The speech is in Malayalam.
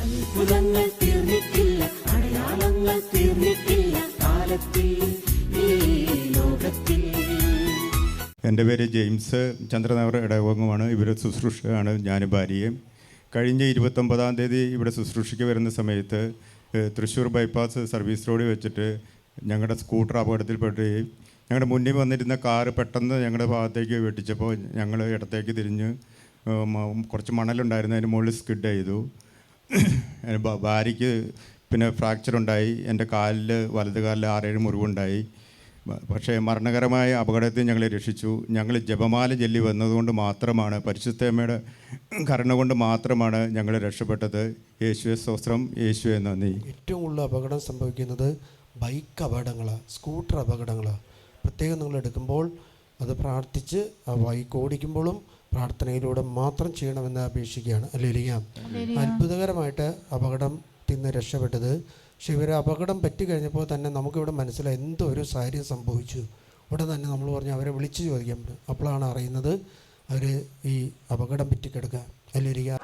അത്ഭുതങ്ങൾ തീർന്നിട്ടില്ല, അടയാളങ്ങൾ തീർന്നിട്ടില്ല കാലത്തിൽ ഈ ലോകത്തിൽ. എൻ്റെ പേര് ജെയിംസ് ചന്ദ്രനഗർ ഇടവകമാണ്. ഇവർ ശുശ്രൂഷയാണ് ഞാൻ ഭാര്യയും. കഴിഞ്ഞ 29-ാം തീയതി ഇവിടെ ശുശ്രൂഷയ്ക്ക് വരുന്ന സമയത്ത് തൃശ്ശൂർ ബൈപ്പാസ് സർവീസ് റോഡിൽ വെച്ചിട്ട് ഞങ്ങളുടെ സ്കൂട്ടർ അപകടത്തിൽപ്പെടുകയും ഞങ്ങളുടെ മുന്നിൽ വന്നിരുന്ന കാറ് പെട്ടെന്ന് ഞങ്ങളുടെ ഭാഗത്തേക്ക് വെട്ടിച്ചപ്പോൾ ഞങ്ങൾ ഇടത്തേക്ക് തിരിഞ്ഞ് കുറച്ച് മണലുണ്ടായിരുന്നു, അതിന് മുകളിൽ സ്കിഡ് ചെയ്തു. ഭാര്യയ്ക്ക് പിന്നെ ഫ്രാക്ചറുണ്ടായി. എൻ്റെ വലത് കാലിൽ 6-7 മുറിവുണ്ടായി. പക്ഷേ മരണകരമായ അപകടത്തിൽ ഞങ്ങളെ രക്ഷിച്ചു. ഞങ്ങൾ ജപമാല ചൊല്ലി വന്നതുകൊണ്ട് മാത്രമാണ്, പരിശുദ്ധമ്മയുടെ കരുണ കൊണ്ട് മാത്രമാണ് ഞങ്ങൾ രക്ഷപ്പെട്ടത്. യേശുവേ സ്തോത്രം, യേശുവേ നന്ദി. ഏറ്റവും കൂടുതൽ അപകടം സംഭവിക്കുന്നത് ബൈക്ക് അപകടങ്ങളാണ്, സ്കൂട്ടർ അപകടങ്ങളാണ്. പ്രത്യേകം നിങ്ങൾ എടുക്കുമ്പോൾ അത് പ്രാർത്ഥിച്ച് ആ ബൈക്ക് ഓടിക്കുമ്പോഴും പ്രാർത്ഥനയിലൂടെ മാത്രം ചെയ്യണമെന്ന് അപേക്ഷിക്കുകയാണ്. അല്ലേലിയ. അത്ഭുതകരമായിട്ട് അപകടത്തിൽ നിന്ന് രക്ഷപ്പെട്ടത്. പക്ഷേ ഇവർ അപകടം പറ്റിക്കഴിഞ്ഞപ്പോൾ തന്നെ നമുക്കിവിടെ മനസ്സിലായി എന്തോ ഒരു കാര്യം സംഭവിച്ചു. ഉടനെ തന്നെ നമ്മൾ പറഞ്ഞു അവരെ വിളിച്ച് ചോദിക്കാൻ പറ്റും. അപ്പോഴാണ് അറിയുന്നത് അവർ ഈ അപകടം പറ്റിക്കിടക്കുക. അല്ലേലിയ.